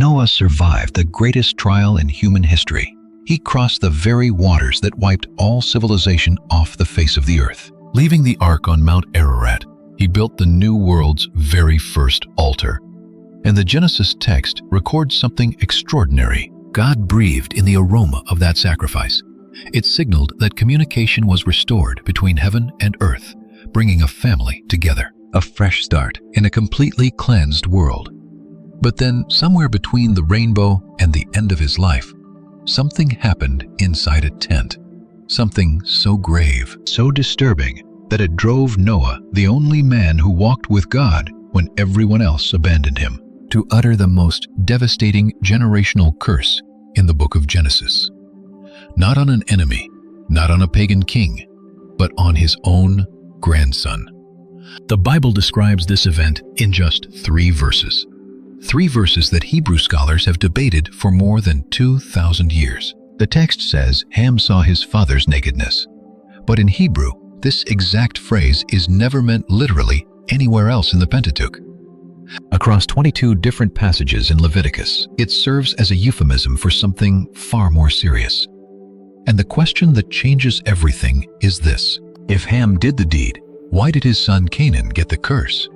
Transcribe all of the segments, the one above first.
Noah survived the greatest trial in human history. He crossed the very waters that wiped all civilization off the face of the earth. Leaving the ark on Mount Ararat, he built the new world's very first altar. And the Genesis text records something extraordinary. God breathed in the aroma of that sacrifice. It signaled that communication was restored between heaven and earth, bringing a family together. A fresh start in a completely cleansed world. But then, somewhere between the rainbow and the end of his life, something happened inside a tent. Something so grave, so disturbing, that it drove Noah, the only man who walked with God when everyone else abandoned him, to utter the most devastating generational curse in the book of Genesis. Not on an enemy, not on a pagan king, but on his own grandson. The Bible describes this event in just 3 verses. 3 verses that Hebrew scholars have debated for more than 2,000 years. The text says Ham saw his father's nakedness, but in Hebrew, this exact phrase is never meant literally anywhere else in the Pentateuch. Across 22 different passages in Leviticus, it serves as a euphemism for something far more serious. And the question that changes everything is this: if Ham did the deed, why did his son Canaan get the curse?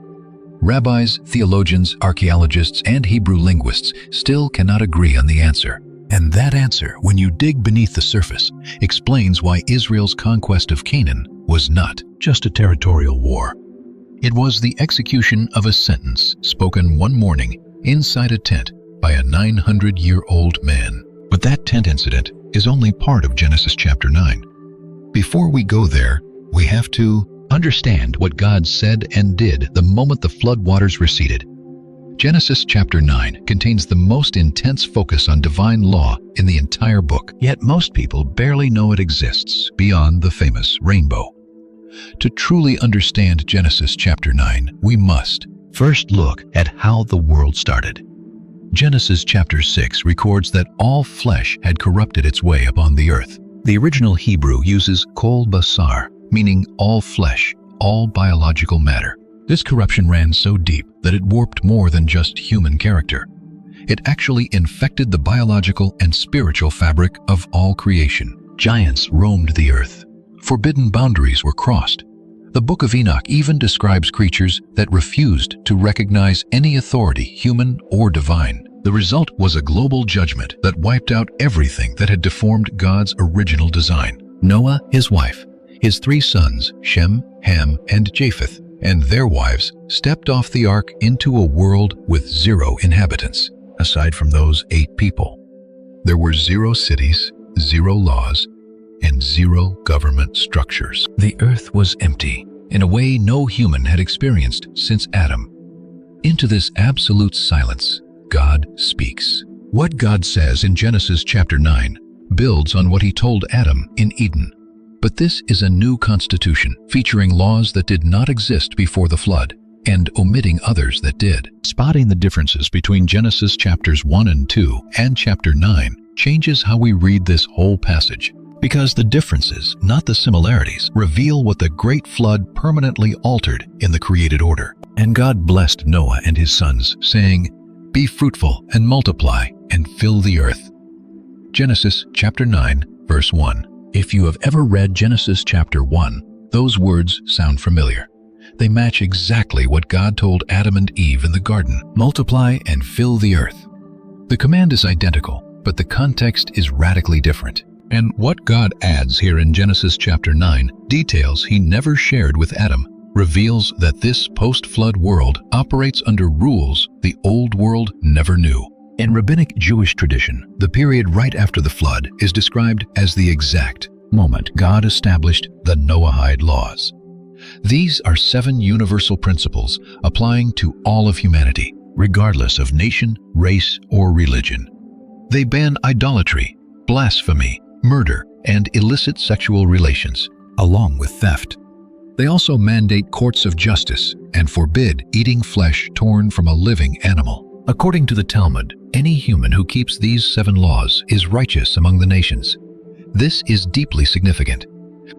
Rabbis, theologians, archaeologists, and Hebrew linguists still cannot agree on the answer. And that answer, when you dig beneath the surface, explains why Israel's conquest of Canaan was not just a territorial war. It was the execution of a sentence spoken one morning inside a tent by a 900-year-old man. But that tent incident is only part of Genesis chapter 9. Before we go there, we have to understand what God said and did the moment the floodwaters receded. Genesis chapter 9 contains the most intense focus on divine law in the entire book, yet most people barely know it exists beyond the famous rainbow. To truly understand Genesis chapter 9, we must first look at how the world started. Genesis chapter 6 records that all flesh had corrupted its way upon the earth. The original Hebrew uses kol basar, meaning all flesh, all biological matter. This corruption ran so deep that it warped more than just human character. It actually infected the biological and spiritual fabric of all creation. Giants roamed the earth. Forbidden boundaries were crossed. The Book of Enoch even describes creatures that refused to recognize any authority, human or divine. The result was a global judgment that wiped out everything that had deformed God's original design. Noah, his wife, his 3 sons, Shem, Ham, and Japheth, and their wives stepped off the ark into a world with 0 inhabitants. Aside from those 8 people, there were 0 cities, 0 laws, and 0 government structures. The earth was empty, in a way no human had experienced since Adam. Into this absolute silence, God speaks. What God says in Genesis chapter 9 builds on what he told Adam in Eden. But this is a new constitution, featuring laws that did not exist before the flood, and omitting others that did. Spotting the differences between Genesis chapters 1 and 2 and chapter 9 changes how we read this whole passage, because the differences, not the similarities, reveal what the great flood permanently altered in the created order. And God blessed Noah and his sons, saying, "Be fruitful and multiply and fill the earth." Genesis chapter 9, verse 1. If you have ever read Genesis chapter 1, those words sound familiar. They match exactly what God told Adam and Eve in the garden: multiply and fill the earth. The command is identical, but the context is radically different. And what God adds here in Genesis chapter 9, details he never shared with Adam, reveals that this post-flood world operates under rules the old world never knew. In rabbinic Jewish tradition, the period right after the flood is described as the exact moment God established the Noahide laws. These are 7 universal principles applying to all of humanity, regardless of nation, race, or religion. They ban idolatry, blasphemy, murder, and illicit sexual relations, along with theft. They also mandate courts of justice and forbid eating flesh torn from a living animal. According to the Talmud, any human who keeps these 7 laws is righteous among the nations. This is deeply significant.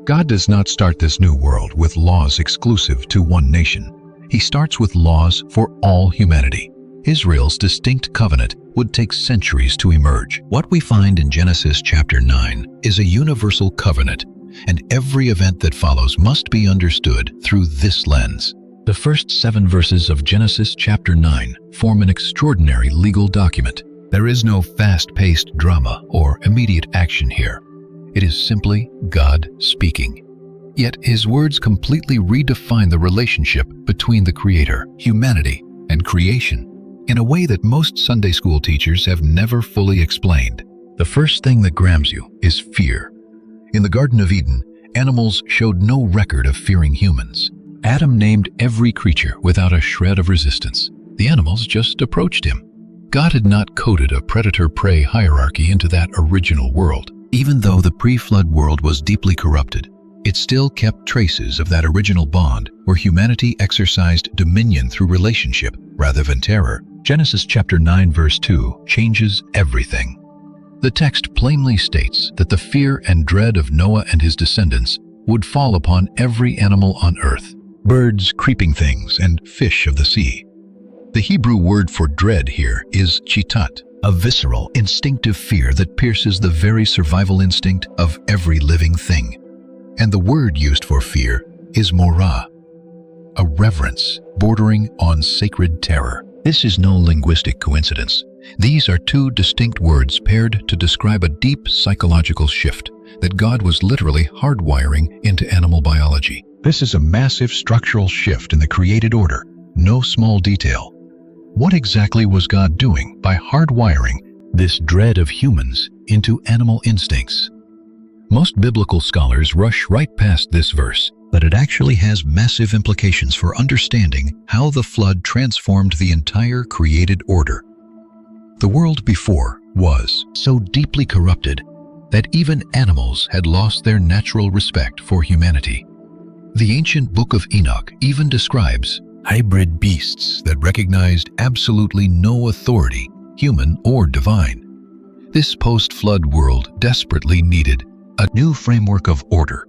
God does not start this new world with laws exclusive to one nation. He starts with laws for all humanity. Israel's distinct covenant would take centuries to emerge. What we find in Genesis chapter 9 is a universal covenant, and every event that follows must be understood through this lens. The first 7 verses of Genesis chapter 9 form an extraordinary legal document. There is no fast-paced drama or immediate action here. It is simply God speaking. Yet his words completely redefine the relationship between the Creator, humanity, and creation in a way that most Sunday school teachers have never fully explained. The first thing that grabs you is fear. In the Garden of Eden, animals showed no record of fearing humans. Adam named every creature without a shred of resistance. The animals just approached him. God had not coded a predator-prey hierarchy into that original world. Even though the pre-flood world was deeply corrupted, it still kept traces of that original bond where humanity exercised dominion through relationship rather than terror. Genesis chapter 9 verse 2 changes everything. The text plainly states that the fear and dread of Noah and his descendants would fall upon every animal on earth, birds, creeping things, and fish of the sea. The Hebrew word for dread here is chitat, a visceral, instinctive fear that pierces the very survival instinct of every living thing. And the word used for fear is morah, a reverence bordering on sacred terror. This is no linguistic coincidence. These are 2 distinct words paired to describe a deep psychological shift that God was literally hardwiring into animal biology. This is a massive structural shift in the created order, no small detail. What exactly was God doing by hardwiring this dread of humans into animal instincts? Most biblical scholars rush right past this verse, but it actually has massive implications for understanding how the flood transformed the entire created order. The world before was so deeply corrupted that even animals had lost their natural respect for humanity. The ancient Book of Enoch even describes hybrid beasts that recognized absolutely no authority, human or divine. This post-flood world desperately needed a new framework of order,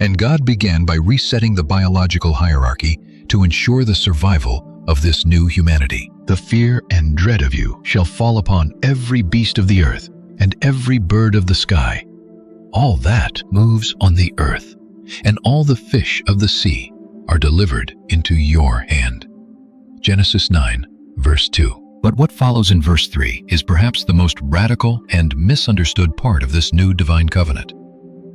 and God began by resetting the biological hierarchy to ensure the survival of this new humanity. The fear and dread of you shall fall upon every beast of the earth and every bird of the sky. All that moves on the earth, and all the fish of the sea are delivered into your hand. Genesis 9, verse 2. But what follows in verse 3 is perhaps the most radical and misunderstood part of this new divine covenant.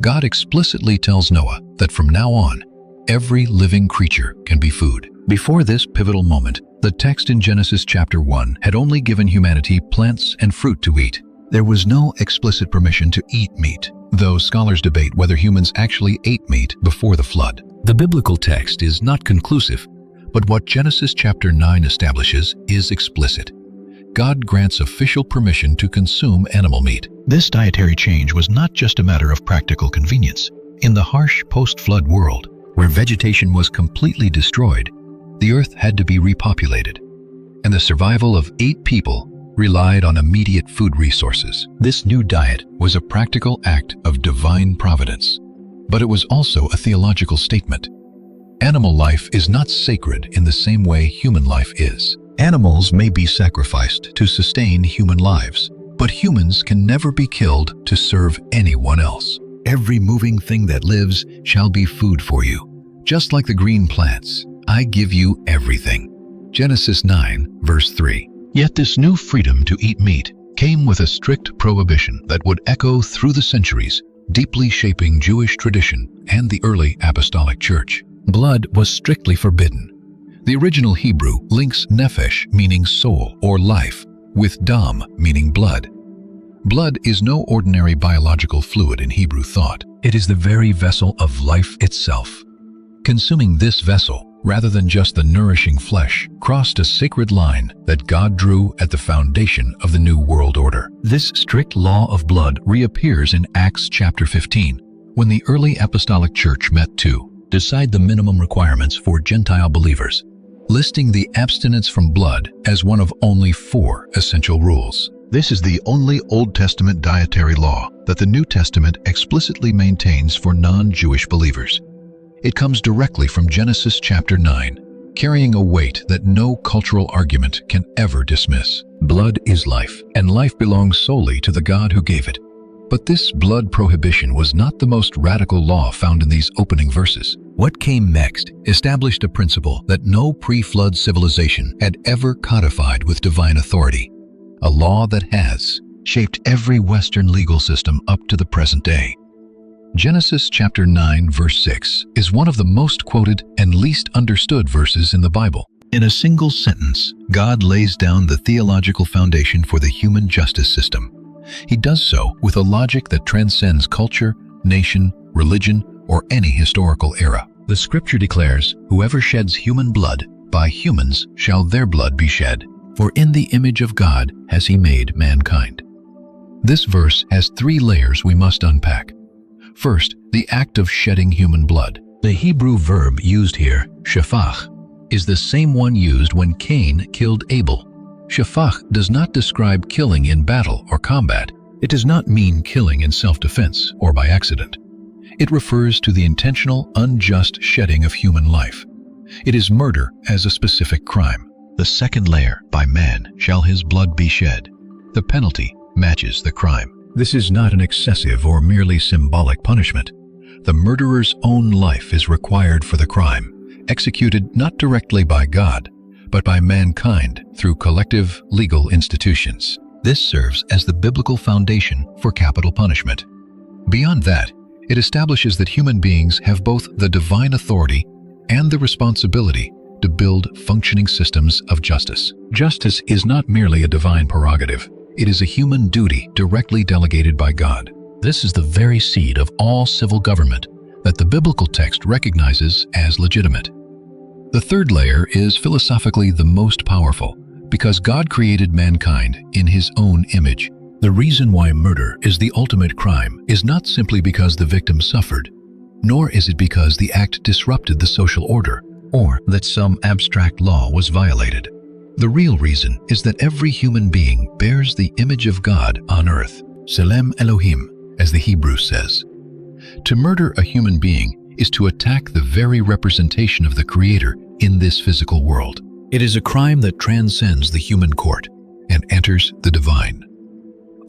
God explicitly tells Noah that from now on, every living creature can be food. Before this pivotal moment, the text in Genesis chapter 1 had only given humanity plants and fruit to eat. There was no explicit permission to eat meat, though scholars debate whether humans actually ate meat before the flood. The biblical text is not conclusive, but what Genesis chapter 9 establishes is explicit. God grants official permission to consume animal meat. This dietary change was not just a matter of practical convenience. In the harsh post-flood world, where vegetation was completely destroyed, the earth had to be repopulated, and the survival of 8 people relied on immediate food resources. This new diet was a practical act of divine providence, but it was also a theological statement. Animal life is not sacred in the same way human life is. Animals may be sacrificed to sustain human lives, but humans can never be killed to serve anyone else. Every moving thing that lives shall be food for you. Just like the green plants, I give you everything. Genesis 9, verse 3. Yet this new freedom to eat meat came with a strict prohibition that would echo through the centuries, deeply shaping Jewish tradition and the early apostolic church. Blood was strictly forbidden. The original Hebrew links nephesh, meaning soul or life, with dam, meaning blood. Blood is no ordinary biological fluid in Hebrew thought. It is the very vessel of life itself. Consuming this vessel, rather than just the nourishing flesh, crossed a sacred line that God drew at the foundation of the New World Order. This strict law of blood reappears in Acts chapter 15, when the early apostolic church met to decide the minimum requirements for Gentile believers, listing the abstinence from blood as one of only 4 essential rules. This is the only Old Testament dietary law that the New Testament explicitly maintains for non-Jewish believers. It comes directly from Genesis chapter 9, carrying a weight that no cultural argument can ever dismiss. Blood is life, and life belongs solely to the God who gave it. But this blood prohibition was not the most radical law found in these opening verses. What came next established a principle that no pre-flood civilization had ever codified with divine authority, a law that has shaped every Western legal system up to the present day. Genesis chapter 9, verse 6 is one of the most quoted and least understood verses in the Bible. In a single sentence, God lays down the theological foundation for the human justice system. He does so with a logic that transcends culture, nation, religion, or any historical era. The scripture declares, "Whoever sheds human blood, by humans shall their blood be shed. For in the image of God has he made mankind." This verse has three layers we must unpack. First, the act of shedding human blood. The Hebrew verb used here, shafach, is the same one used when Cain killed Abel. Shafach does not describe killing in battle or combat. It does not mean killing in self-defense or by accident. It refers to the intentional, unjust shedding of human life. It is murder as a specific crime. The second layer, by man shall his blood be shed. The penalty matches the crime. This is not an excessive or merely symbolic punishment. The murderer's own life is required for the crime, executed not directly by God, but by mankind through collective legal institutions. This serves as the biblical foundation for capital punishment. Beyond that, it establishes that human beings have both the divine authority and the responsibility to build functioning systems of justice. Justice is not merely a divine prerogative. It is a human duty directly delegated by God. This is the very seed of all civil government that the biblical text recognizes as legitimate. The third layer is philosophically the most powerful because God created mankind in his own image. The reason why murder is the ultimate crime is not simply because the victim suffered, nor is it because the act disrupted the social order or that some abstract law was violated. The real reason is that every human being bears the image of God on earth, Selem Elohim, as the Hebrew says. To murder a human being is to attack the very representation of the Creator in this physical world. It is a crime that transcends the human court and enters the divine.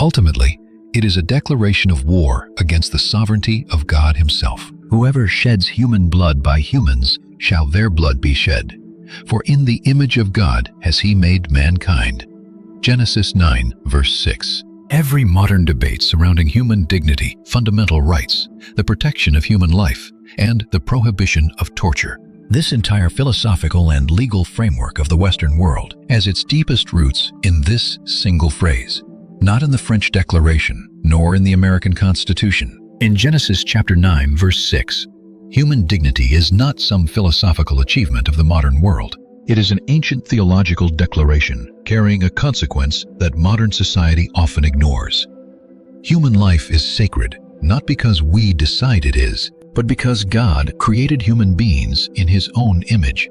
Ultimately, it is a declaration of war against the sovereignty of God himself. Whoever sheds human blood by humans shall their blood be shed. For in the image of God has he made mankind. Genesis 9, verse 6. Every modern debate surrounding human dignity, fundamental rights, the protection of human life, and the prohibition of torture. This entire philosophical and legal framework of the Western world has its deepest roots in this single phrase. Not in the French Declaration, nor in the American Constitution. In Genesis chapter 9, verse 6, human dignity is not some philosophical achievement of the modern world. It is an ancient theological declaration carrying a consequence that modern society often ignores. Human life is sacred, not because we decide it is, but because God created human beings in his own image.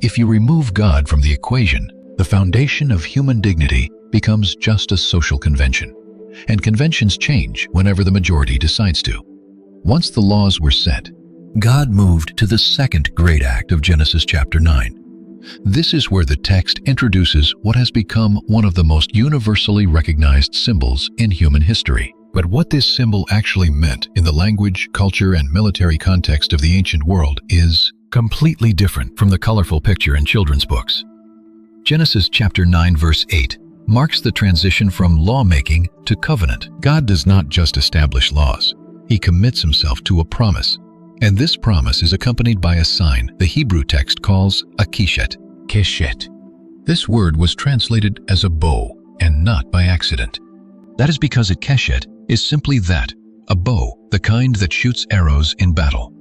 If you remove God from the equation, the foundation of human dignity becomes just a social convention, and conventions change whenever the majority decides to. Once the laws were set, God moved to the second great act of Genesis chapter 9. This is where the text introduces what has become one of the most universally recognized symbols in human history. But what this symbol actually meant in the language, culture, and military context of the ancient world is completely different from the colorful picture in children's books. Genesis chapter 9, verse 8 marks the transition from lawmaking to covenant. God does not just establish laws. He commits himself to a promise. And this promise is accompanied by a sign the Hebrew text calls a keshet. Keshet. This word was translated as a bow, and not by accident. That is because a keshet is simply that, a bow, the kind that shoots arrows in battle.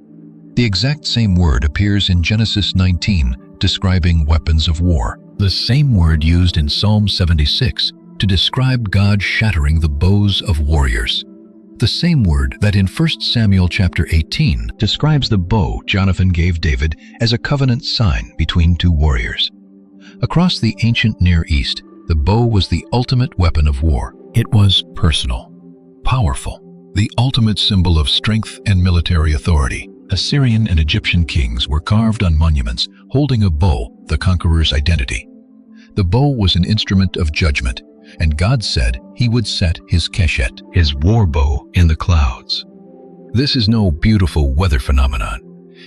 The exact same word appears in Genesis 19, describing weapons of war. The same word used in Psalm 76 to describe God shattering the bows of warriors. The same word that in 1 Samuel chapter 18 describes the bow Jonathan gave David as a covenant sign between two warriors. Across the ancient Near East, the bow was the ultimate weapon of war. It was personal, powerful, the ultimate symbol of strength and military authority. Assyrian and Egyptian kings were carved on monuments holding a bow, the conqueror's identity. The bow was an instrument of judgment, and God said he would set his keshet, his war bow, in the clouds. This is no beautiful weather phenomenon.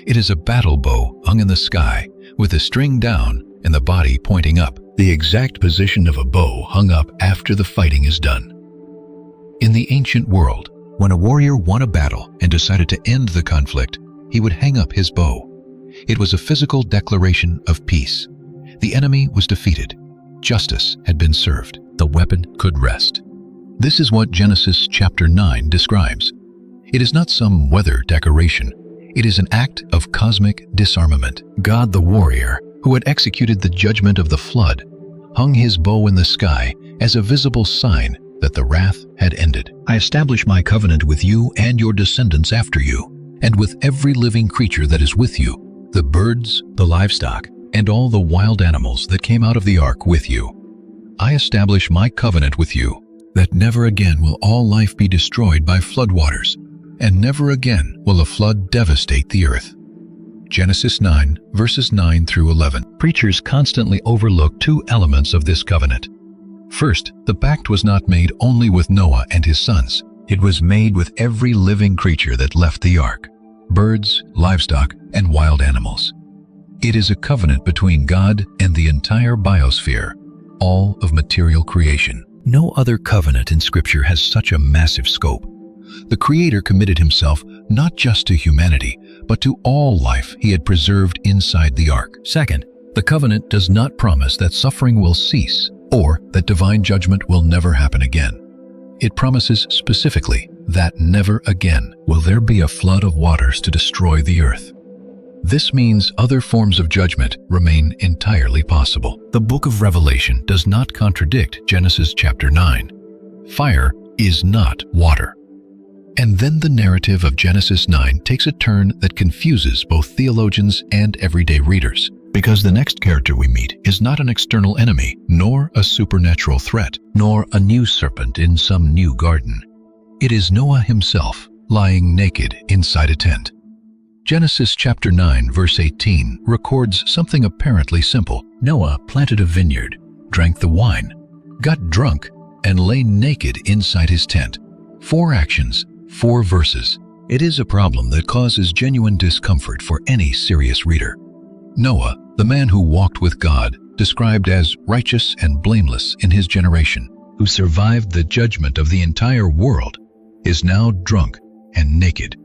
It is a battle bow hung in the sky, with the string down and the body pointing up, the exact position of a bow hung up after the fighting is done. In the ancient world, when a warrior won a battle and decided to end the conflict, he would hang up his bow. It was a physical declaration of peace. The enemy was defeated. Justice had been served. The weapon could rest. This is what Genesis chapter 9 describes. It is not some weather decoration. It is an act of cosmic disarmament. God the warrior, who had executed the judgment of the flood, hung his bow in the sky as a visible sign that the wrath had ended. I establish my covenant with you and your descendants after you, and with every living creature that is with you, the birds, the livestock, and all the wild animals that came out of the ark with you. I establish my covenant with you, that never again will all life be destroyed by floodwaters, and never again will a flood devastate the earth. Genesis 9, verses 9 through 11. Preachers constantly overlook two elements of this covenant. First, the pact was not made only with Noah and his sons. It was made with every living creature that left the ark: birds, livestock, and wild animals. It is a covenant between God and the entire biosphere, all of material creation. No other covenant in Scripture has such a massive scope. The Creator committed himself not just to humanity, but to all life he had preserved inside the ark. Second, the covenant does not promise that suffering will cease or that divine judgment will never happen again. It promises specifically that never again will there be a flood of waters to destroy the earth. This means other forms of judgment remain entirely possible. The book of Revelation does not contradict Genesis chapter 9. Fire is not water. And then the narrative of Genesis 9 takes a turn that confuses both theologians and everyday readers, because the next character we meet is not an external enemy, nor a supernatural threat, nor a new serpent in some new garden. It is Noah himself, lying naked inside a tent. Genesis chapter 9, verse 18 records something apparently simple. Noah planted a vineyard, drank the wine, got drunk, and lay naked inside his tent. 4 actions, 4 verses. It is a problem that causes genuine discomfort for any serious reader. Noah, the man who walked with God, described as righteous and blameless in his generation, who survived the judgment of the entire world, is now drunk and naked.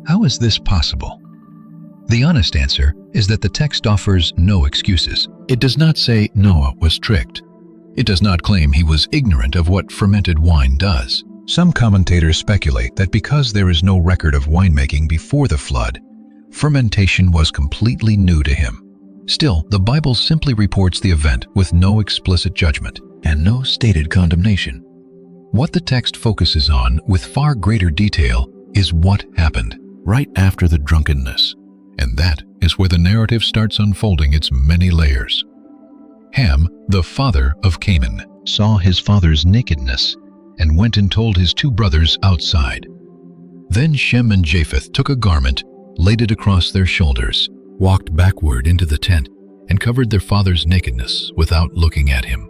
How is this possible? The honest answer is that the text offers no excuses. It does not say Noah was tricked. It does not claim he was ignorant of what fermented wine does. Some commentators speculate that because there is no record of winemaking before the flood, fermentation was completely new to him. Still, the Bible simply reports the event with no explicit judgment and no stated condemnation. What the text focuses on with far greater detail is what happened right after the drunkenness, and that is where the narrative starts unfolding its many layers. Ham, the father of Canaan, saw his father's nakedness and went and told his 2 brothers outside. Then Shem and Japheth took a garment, laid it across their shoulders, walked backward into the tent, and covered their father's nakedness without looking at him.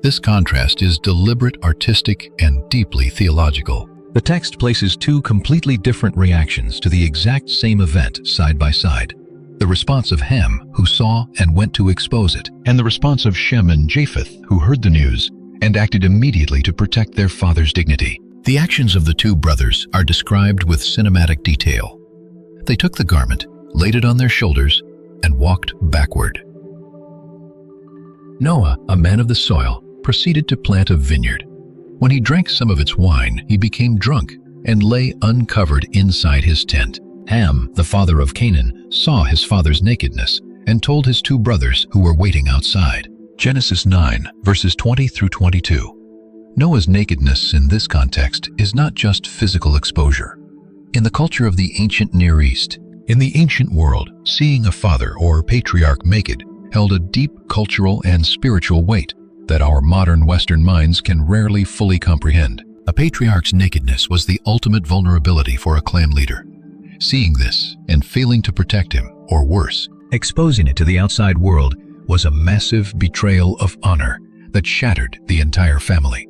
This contrast is deliberate, artistic, and deeply theological. The text places 2 completely different reactions to the exact same event side by side. The response of Ham, who saw and went to expose it, and the response of Shem and Japheth, who heard the news and acted immediately to protect their father's dignity. The actions of the 2 brothers are described with cinematic detail. They took the garment, laid it on their shoulders, and walked backward. Noah, a man of the soil, proceeded to plant a vineyard. When he drank some of its wine, he became drunk and lay uncovered inside his tent. Ham, the father of Canaan, saw his father's nakedness and told his 2 brothers who were waiting outside. Genesis 9, verses 20 through 22. Noah's nakedness in this context is not just physical exposure. In the culture of the ancient Near East, in the ancient world, seeing a father or patriarch naked held a deep cultural and spiritual weight that our modern Western minds can rarely fully comprehend. A patriarch's nakedness was the ultimate vulnerability for a clan leader. Seeing this and failing to protect him, or worse, exposing it to the outside world, was a massive betrayal of honor that shattered the entire family.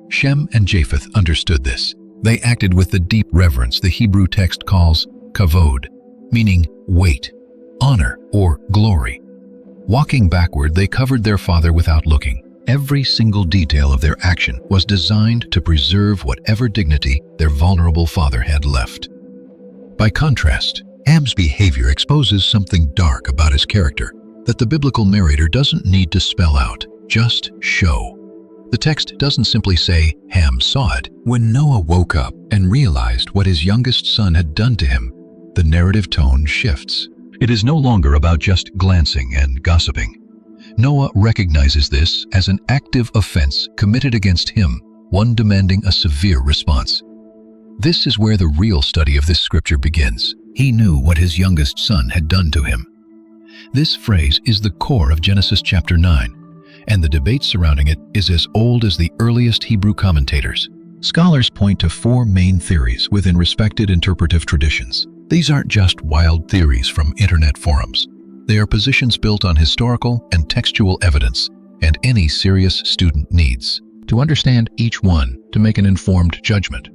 Shem and Japheth understood this. They acted with the deep reverence the Hebrew text calls kavod, meaning weight, honor, or glory. Walking backward, they covered their father without looking. Every single detail of their action was designed to preserve whatever dignity their vulnerable father had left. By contrast, Ham's behavior exposes something dark about his character that the biblical narrator doesn't need to spell out, just show. The text doesn't simply say Ham saw it. When Noah woke up and realized what his youngest son had done to him, the narrative tone shifts. It is no longer about just glancing and gossiping. Noah recognizes this as an active offense committed against him, one demanding a severe response. This is where the real study of this scripture begins. He knew what his youngest son had done to him. This phrase is the core of Genesis chapter 9, and the debate surrounding it is as old as the earliest Hebrew commentators. Scholars point to four main theories within respected interpretive traditions. These aren't just wild theories from internet forums. They are positions built on historical and textual evidence, and any serious student needs to understand each one to make an informed judgment.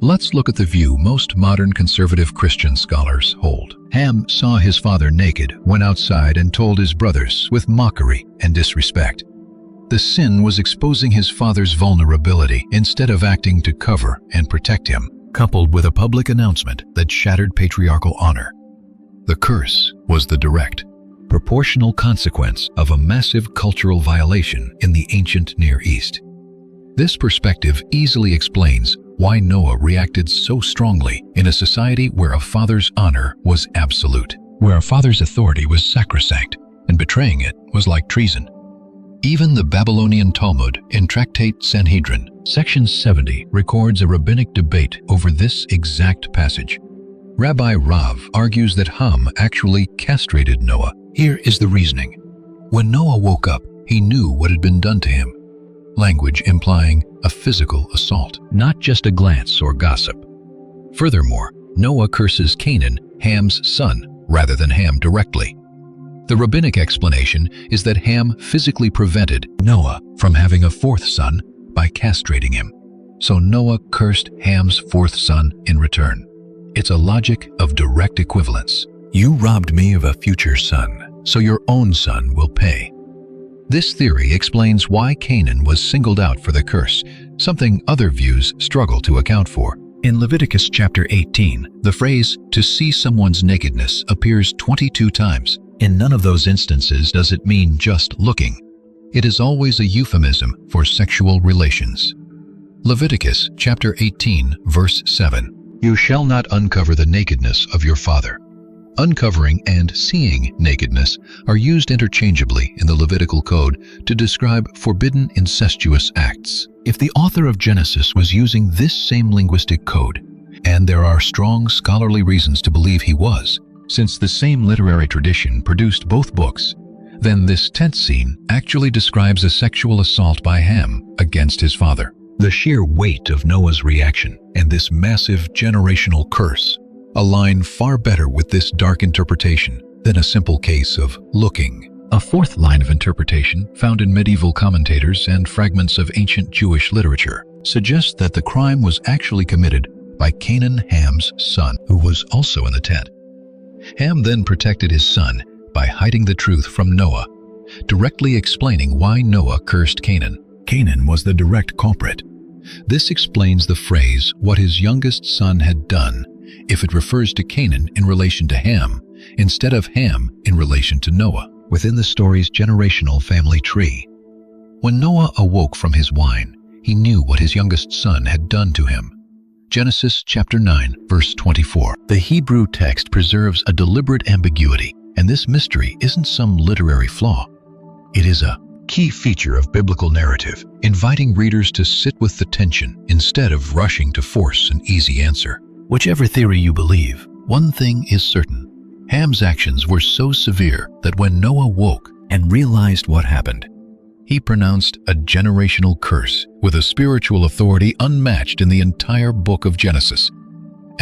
Let's look at the view most modern conservative Christian scholars hold. Ham saw his father naked, went outside and told his brothers with mockery and disrespect. The sin was exposing his father's vulnerability instead of acting to cover and protect him, coupled with a public announcement that shattered patriarchal honor. The curse was the direct, proportional consequence of a massive cultural violation in the ancient Near East. This perspective easily explains why Noah reacted so strongly in a society where a father's honor was absolute, where a father's authority was sacrosanct, and betraying it was like treason. Even the Babylonian Talmud in Tractate Sanhedrin, section 70, records a rabbinic debate over this exact passage. Rabbi Rav argues that Ham actually castrated Noah. Here is the reasoning. When Noah woke up, he knew what had been done to him. Language implying a physical assault, not just a glance or gossip. Furthermore, Noah curses Canaan, Ham's son, rather than Ham directly. The rabbinic explanation is that Ham physically prevented Noah from having a fourth son by castrating him. So Noah cursed Ham's fourth son in return. It's a logic of direct equivalence. You robbed me of a future son, so your own son will pay. This theory explains why Canaan was singled out for the curse, something other views struggle to account for. In Leviticus chapter 18, the phrase, "to see someone's nakedness," appears 22 times. In none of those instances does it mean just looking. It is always a euphemism for sexual relations. Leviticus chapter 18, verse 7. You shall not uncover the nakedness of your father. Uncovering and seeing nakedness are used interchangeably in the Levitical code to describe forbidden incestuous acts. If the author of Genesis was using this same linguistic code, and there are strong scholarly reasons to believe he was, since the same literary tradition produced both books, then this tenth scene actually describes a sexual assault by Ham against his father. The sheer weight of Noah's reaction and this massive generational curse align far better with this dark interpretation than a simple case of looking. A fourth line of interpretation, found in medieval commentators and fragments of ancient Jewish literature, suggests that the crime was actually committed by Canaan, Ham's son, who was also in the tent. Ham then protected his son by hiding the truth from Noah, directly explaining why Noah cursed Canaan. Canaan was the direct culprit. This explains the phrase, "what his youngest son had done," if it refers to Canaan in relation to Ham, instead of Ham in relation to Noah, within the story's generational family tree. When Noah awoke from his wine, he knew what his youngest son had done to him. Genesis chapter 9, verse 24. The Hebrew text preserves a deliberate ambiguity, and this mystery isn't some literary flaw. It is a key feature of biblical narrative, inviting readers to sit with the tension instead of rushing to force an easy answer. Whichever theory you believe, one thing is certain. Ham's actions were so severe that when Noah woke and realized what happened, he pronounced a generational curse with a spiritual authority unmatched in the entire book of Genesis.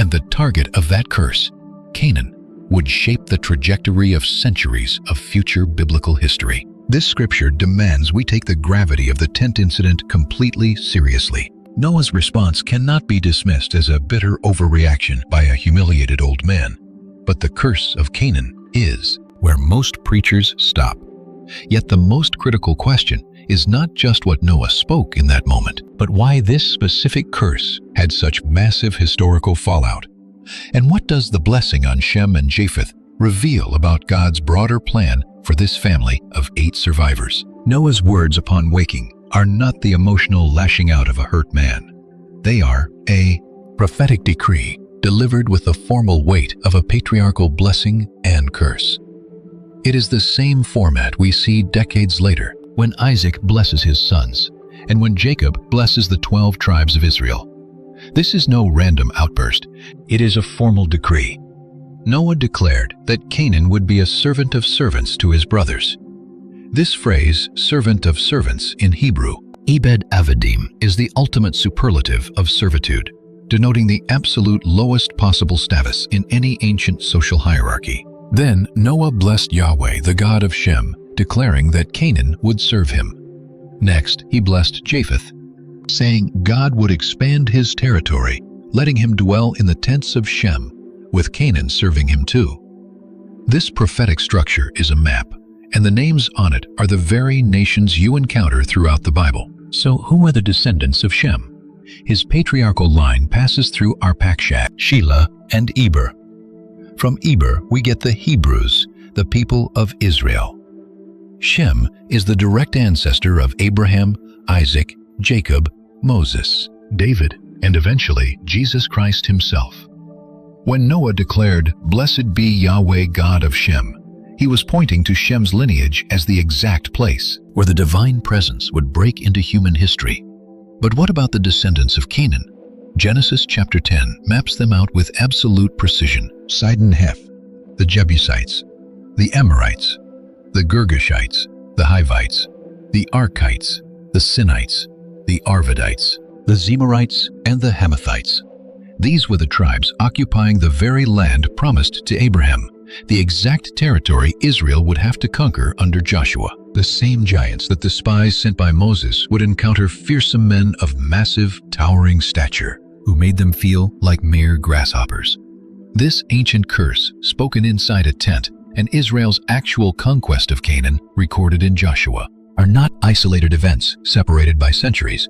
And the target of that curse, Canaan, would shape the trajectory of centuries of future biblical history. This scripture demands we take the gravity of the tent incident completely seriously. Noah's response cannot be dismissed as a bitter overreaction by a humiliated old man. But the curse of Canaan is where most preachers stop. Yet the most critical question is not just what Noah spoke in that moment, but why this specific curse had such massive historical fallout. And what does the blessing on Shem and Japheth reveal about God's broader plan for this family of 8 survivors? Noah's words upon waking are not the emotional lashing out of a hurt man. They are a prophetic decree delivered with the formal weight of a patriarchal blessing and curse. It is the same format we see decades later when Isaac blesses his sons and when Jacob blesses the 12 tribes of Israel. This is no random outburst. It is a formal decree. Noah declared that Canaan would be a servant of servants to his brothers. This phrase, servant of servants, in Hebrew, Ebed Avadim, is the ultimate superlative of servitude, denoting the absolute lowest possible status in any ancient social hierarchy. Then Noah blessed Yahweh, the God of Shem, declaring that Canaan would serve him. Next, he blessed Japheth, saying God would expand his territory, letting him dwell in the tents of Shem, with Canaan serving him too. This prophetic structure is a map, and the names on it are the very nations you encounter throughout the Bible. So who are the descendants of Shem? His patriarchal line passes through Arpachshad, Shelah, and Eber. From Eber, we get the Hebrews, the people of Israel. Shem is the direct ancestor of Abraham, Isaac, Jacob, Moses, David, and eventually Jesus Christ himself. When Noah declared, "Blessed be Yahweh God of Shem," he was pointing to Shem's lineage as the exact place where the divine presence would break into human history. But what about the descendants of Canaan? Genesis chapter 10 maps them out with absolute precision. Sidon Heph, the Jebusites, the Amorites, the Girgashites, the Hivites, the Arkites, the Sinites, the Arvadites, the Zemarites, and the Hamathites. These were the tribes occupying the very land promised to Abraham, the exact territory Israel would have to conquer under Joshua. The same giants that the spies sent by Moses would encounter fearsome men of massive, towering stature, who made them feel like mere grasshoppers. This ancient curse, spoken inside a tent, and Israel's actual conquest of Canaan, recorded in Joshua, are not isolated events separated by centuries.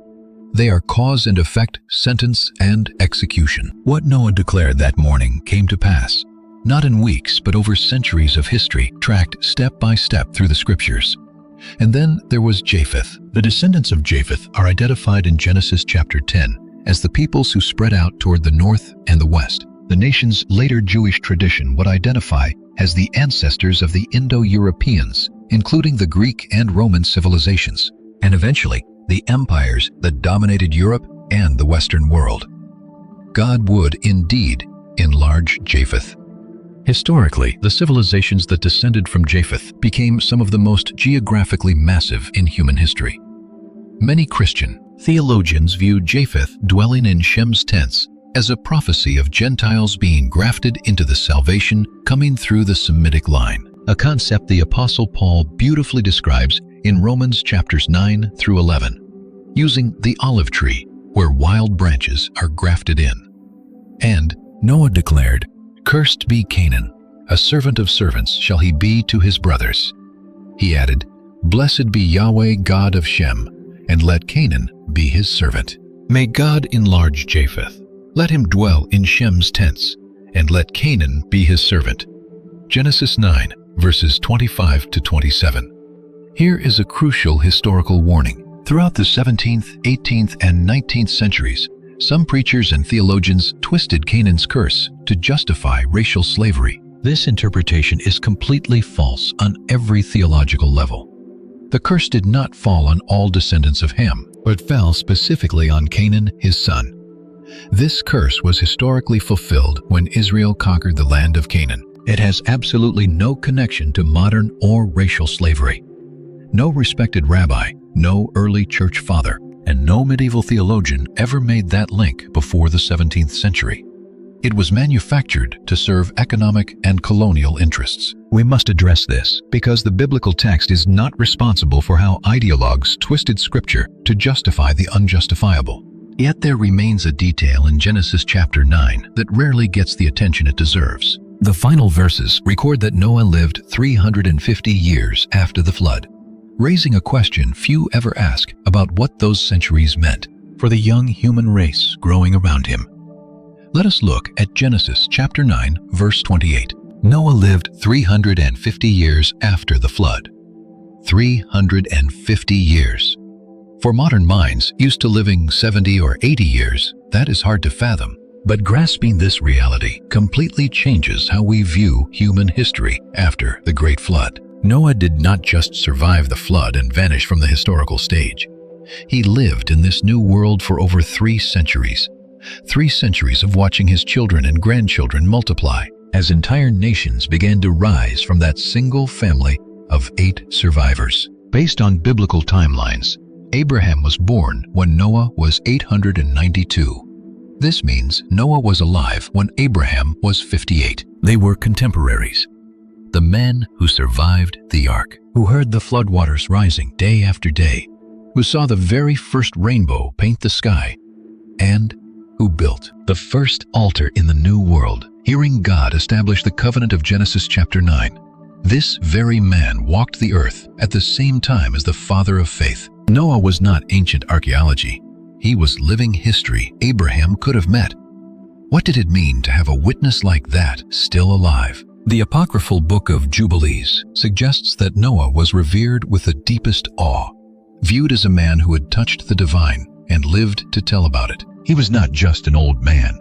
They are cause and effect, sentence and execution. What Noah declared that morning came to pass, not in weeks, but over centuries of history, tracked step by step through the scriptures. And then there was Japheth. The descendants of Japheth are identified in Genesis chapter 10 as the peoples who spread out toward the north and the west. The nation's later Jewish tradition would identify as the ancestors of the Indo-Europeans, including the Greek and Roman civilizations, and eventually the empires that dominated Europe and the Western world. God would indeed enlarge Japheth. Historically, the civilizations that descended from Japheth became some of the most geographically massive in human history. Many Christian theologians view Japheth dwelling in Shem's tents as a prophecy of Gentiles being grafted into the salvation coming through the Semitic line, a concept the Apostle Paul beautifully describes in Romans chapters 9 through 11, using the olive tree where wild branches are grafted in. And Noah declared, "Cursed be Canaan, a servant of servants shall he be to his brothers." He added, "Blessed be Yahweh God of Shem, and let Canaan be his servant." May God enlarge Japheth. Let him dwell in Shem's tents, and let Canaan be his servant. Genesis 9, verses 25 to 27. Here is a crucial historical warning. Throughout the 17th, 18th, and 19th centuries, some preachers and theologians twisted Canaan's curse to justify racial slavery. This interpretation is completely false on every theological level. The curse did not fall on all descendants of Ham, but fell specifically on Canaan, his son. This curse was historically fulfilled when Israel conquered the land of Canaan. It has absolutely no connection to modern or racial slavery. No respected rabbi, no early church father, and no medieval theologian ever made that link before the 17th century. It was manufactured to serve economic and colonial interests. We must address this because the biblical text is not responsible for how ideologues twisted scripture to justify the unjustifiable. Yet there remains a detail in Genesis chapter 9 that rarely gets the attention it deserves. The final verses record that Noah lived 350 years after the flood, raising a question few ever ask about what those centuries meant for the young human race growing around him. Let us look at Genesis chapter 9, verse 28. Noah lived 350 years after the flood. 350 years. For modern minds used to living 70 or 80 years, that is hard to fathom. But grasping this reality completely changes how we view human history after the Great Flood. Noah did not just survive the flood and vanish from the historical stage. He lived in this new world for over 3 centuries. 3 centuries of watching his children and grandchildren multiply as entire nations began to rise from that single family of 8 survivors. Based on biblical timelines, Abraham was born when Noah was 892. This means Noah was alive when Abraham was 58. They were contemporaries. The men who survived the ark, who heard the floodwaters rising day after day, who saw the very first rainbow paint the sky, and who built the first altar in the new world, hearing God establish the covenant of Genesis chapter 9. This very man walked the earth at the same time as the father of faith. Noah was not ancient archaeology. He was living history Abraham could have met. What did it mean to have a witness like that still alive? The apocryphal book of Jubilees suggests that Noah was revered with the deepest awe, viewed as a man who had touched the divine and lived to tell about it. He was not just an old man.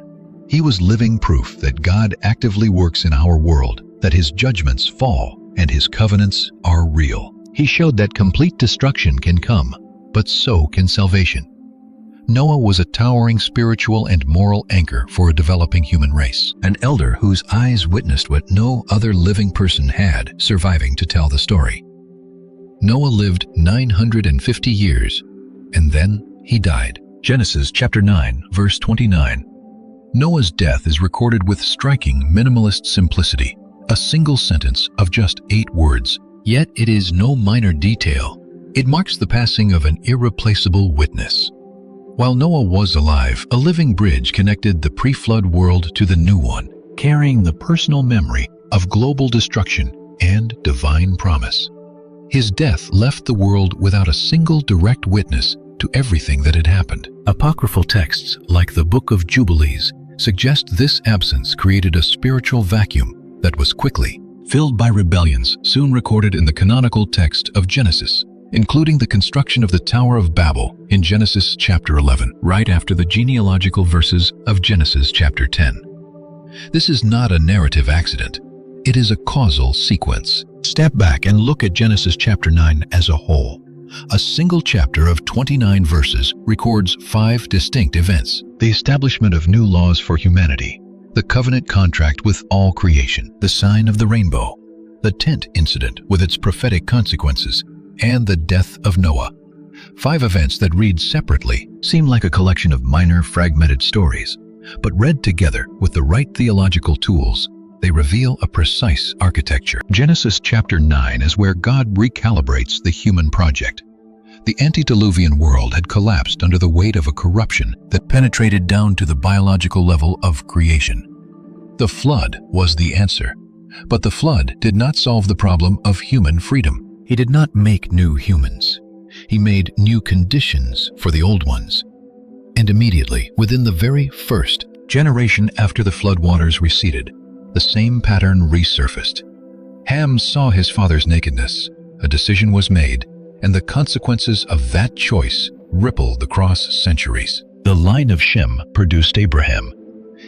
He was living proof that God actively works in our world, that his judgments fall and his covenants are real. He showed that complete destruction can come, but so can salvation. Noah was a towering spiritual and moral anchor for a developing human race, an elder whose eyes witnessed what no other living person had, surviving to tell the story. Noah lived 950 years, and then he died. Genesis chapter 9, verse 29. Noah's death is recorded with striking minimalist simplicity, a single sentence of just 8 words. Yet it is no minor detail. It marks the passing of an irreplaceable witness. While Noah was alive, a living bridge connected the pre-flood world to the new one, carrying the personal memory of global destruction and divine promise. His death left the world without a single direct witness to everything that had happened. Apocryphal texts, like the Book of Jubilees, suggest this absence created a spiritual vacuum that was quickly filled by rebellions soon recorded in the canonical text of Genesis, including the construction of the Tower of Babel in Genesis chapter 11, right after the genealogical verses of Genesis chapter 10. This is not a narrative accident. It is a causal sequence. Step back and look at Genesis chapter 9 as a whole. A single chapter of 29 verses records 5 distinct events: the establishment of new laws for humanity, the covenant contract with all creation, the sign of the rainbow, the tent incident with its prophetic consequences, and the death of Noah. 5 events that read separately seem like a collection of minor fragmented stories, but read together with the right theological tools, they reveal a precise architecture. Genesis chapter 9 is where God recalibrates the human project. The antediluvian world had collapsed under the weight of a corruption that penetrated down to the biological level of creation. The flood was the answer, but the flood did not solve the problem of human freedom. He did not make new humans. He made new conditions for the old ones. And immediately, within the very first generation after the floodwaters receded, the same pattern resurfaced. Ham saw his father's nakedness, a decision was made, and the consequences of that choice rippled across centuries. The line of Shem produced Abraham.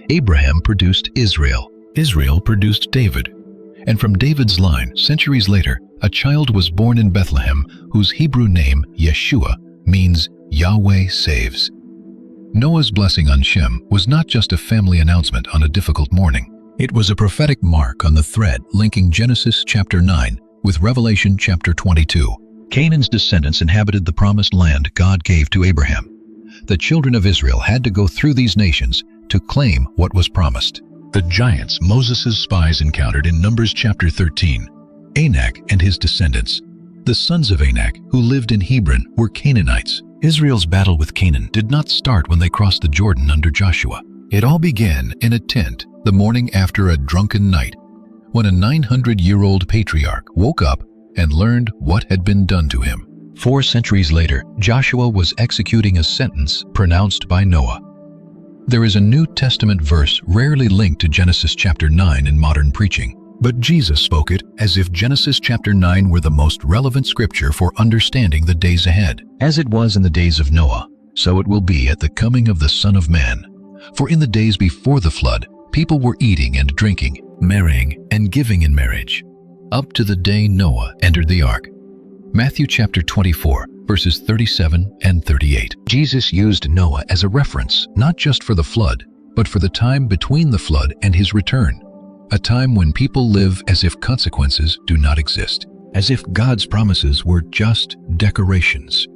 Abraham produced Israel. Israel produced David. And from David's line, centuries later, a child was born in Bethlehem whose Hebrew name, Yeshua, means Yahweh saves. Noah's blessing on Shem was not just a family announcement on a difficult morning. It was a prophetic mark on the thread linking Genesis chapter 9 with Revelation chapter 22. Canaan's descendants inhabited the promised land God gave to Abraham. The children of Israel had to go through these nations to claim what was promised. The giants Moses' spies encountered in Numbers chapter 13. Anak and his descendants. The sons of Anak, who lived in Hebron, were Canaanites. Israel's battle with Canaan did not start when they crossed the Jordan under Joshua. It all began in a tent the morning after a drunken night, when a 900-year-old patriarch woke up and learned what had been done to him. 4 centuries later, Joshua was executing a sentence pronounced by Noah. There is a New Testament verse rarely linked to Genesis chapter 9 in modern preaching, but Jesus spoke it as if Genesis chapter 9 were the most relevant scripture for understanding the days ahead. As it was in the days of Noah, so it will be at the coming of the Son of Man. For in the days before the flood, people were eating and drinking, marrying and giving in marriage, up to the day Noah entered the ark. Matthew chapter 24, verses 37 and 38. Jesus used Noah as a reference, not just for the flood, but for the time between the flood and his return, a time when people live as if consequences do not exist, as if God's promises were just decorations,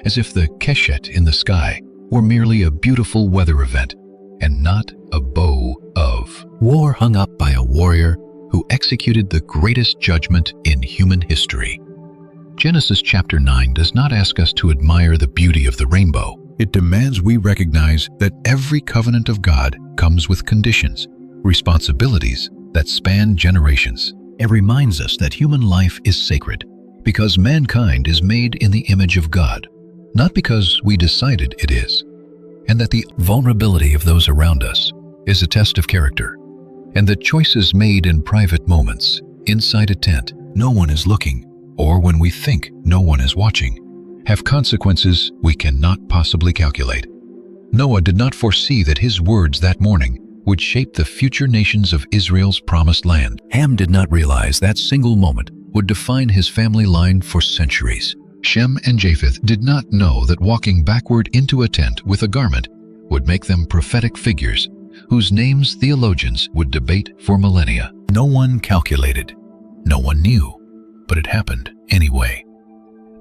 as if the keshet in the sky were merely a beautiful weather event and not a bow of war hung up by a warrior who executed the greatest judgment in human history. Genesis chapter 9 does not ask us to admire the beauty of the rainbow. It demands we recognize that every covenant of God comes with conditions, responsibilities that span generations. It reminds us that human life is sacred because mankind is made in the image of God, not because we decided it is, and that the vulnerability of those around us is a test of character, and that choices made in private moments, inside a tent, no one is looking, or when we think no one is watching, have consequences we cannot possibly calculate. Noah did not foresee that his words that morning would shape the future nations of Israel's promised land. Ham did not realize that single moment would define his family line for centuries. Shem and Japheth did not know that walking backward into a tent with a garment would make them prophetic figures whose names theologians would debate for millennia. No one calculated, no one knew, but it happened anyway.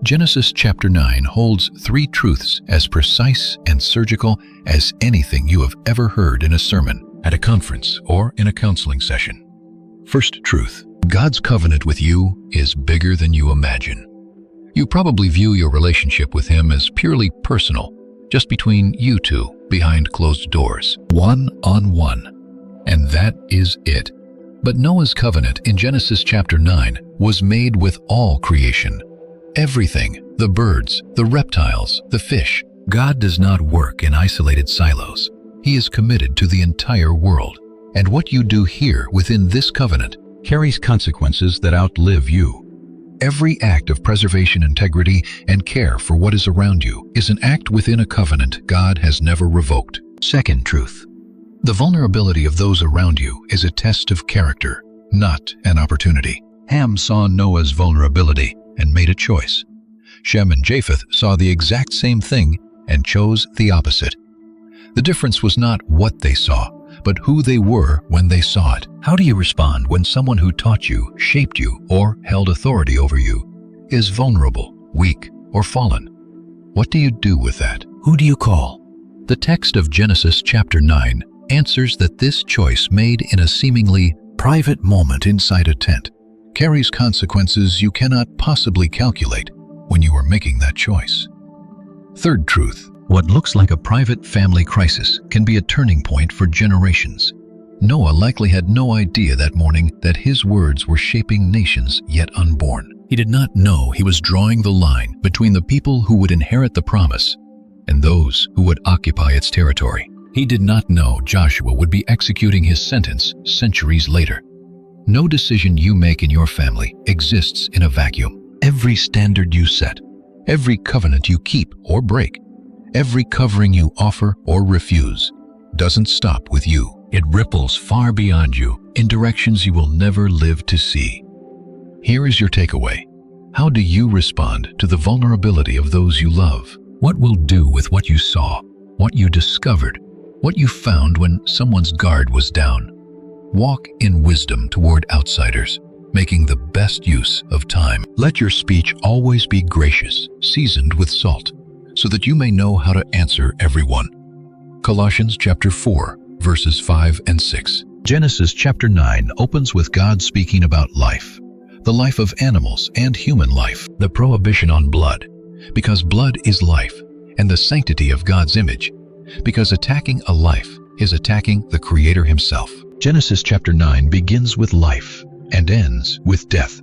Genesis chapter 9 holds 3 truths as precise and surgical as anything you have ever heard in a sermon, at a conference, or in a counseling session. First truth: God's covenant with you is bigger than you imagine. You probably view your relationship with Him as purely personal, just between you two, behind closed doors, one-on-one. And that is it. But Noah's covenant in Genesis chapter 9 was made with all creation. Everything, the birds, the reptiles, the fish. God does not work in isolated silos. He is committed to the entire world. And what you do here within this covenant carries consequences that outlive you. Every act of preservation, integrity, and care for what is around you is an act within a covenant God has never revoked. Second truth: the vulnerability of those around you is a test of character, not an opportunity. Ham saw Noah's vulnerability and made a choice. Shem and Japheth saw the exact same thing and chose the opposite. The difference was not what they saw, but who they were when they saw it. How do you respond when someone who taught you, shaped you, or held authority over you is vulnerable, weak, or fallen? What do you do with that? Who do you call? The text of Genesis chapter 9 answers that this choice made in a seemingly private moment inside a tent carries consequences you cannot possibly calculate when you are making that choice. Third truth: what looks like a private family crisis can be a turning point for generations. Noah likely had no idea that morning that his words were shaping nations yet unborn. He did not know he was drawing the line between the people who would inherit the promise and those who would occupy its territory. He did not know Joshua would be executing his sentence centuries later. No decision you make in your family exists in a vacuum. Every standard you set, every covenant you keep or break, every covering you offer or refuse doesn't stop with you. It ripples far beyond you in directions you will never live to see. Here is your takeaway. How do you respond to the vulnerability of those you love? What will do with what you saw, what you discovered, what you found when someone's guard was down? Walk in wisdom toward outsiders, making the best use of time. Let your speech always be gracious, seasoned with salt, so that you may know how to answer everyone. Colossians chapter 4, verses 5 and 6. Genesis chapter 9 opens with God speaking about life, the life of animals and human life, the prohibition on blood, because blood is life, and the sanctity of God's image, because attacking a life is attacking the Creator himself. Genesis chapter 9 begins with life and ends with death.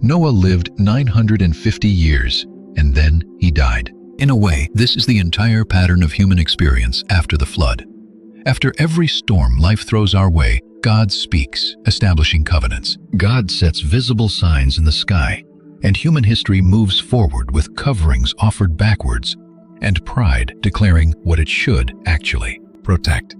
Noah lived 950 years, and then he died. In a way, this is the entire pattern of human experience after the flood. After every storm life throws our way, God speaks, establishing covenants. God sets visible signs in the sky, and human history moves forward with coverings offered backwards, and pride declaring what it should actually protect.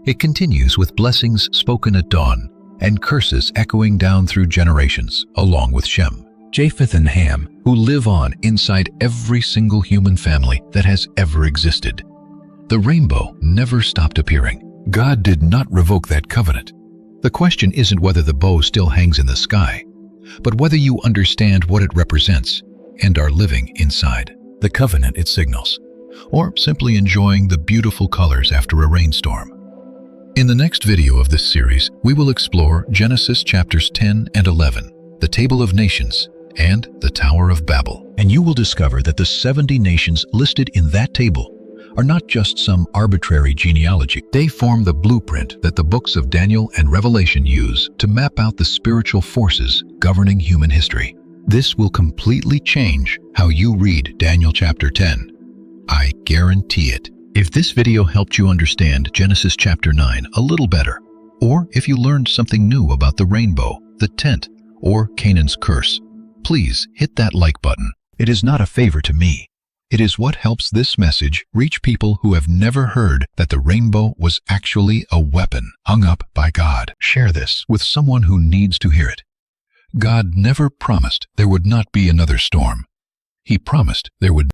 It continues with blessings spoken at dawn, and curses echoing down through generations, along with Shem, Japheth, and Ham, who live on inside every single human family that has ever existed. The rainbow never stopped appearing. God did not revoke that covenant. The question isn't whether the bow still hangs in the sky, but whether you understand what it represents and are living inside the covenant it signals, or simply enjoying the beautiful colors after a rainstorm. In the next video of this series, we will explore Genesis chapters 10 and 11, the Table of Nations, and the Tower of Babel. And you will discover that the 70 nations listed in that table are not just some arbitrary genealogy. They form the blueprint that the books of Daniel and Revelation use to map out the spiritual forces governing human history. This will completely change how you read Daniel chapter 10. I guarantee it. If this video helped you understand Genesis chapter 9 a little better, or if you learned something new about the rainbow, the tent, or Canaan's curse, please hit that like button. It is not a favor to me. It is what helps this message reach people who have never heard that the rainbow was actually a weapon hung up by God. Share this with someone who needs to hear it. God never promised there would not be another storm. He promised there would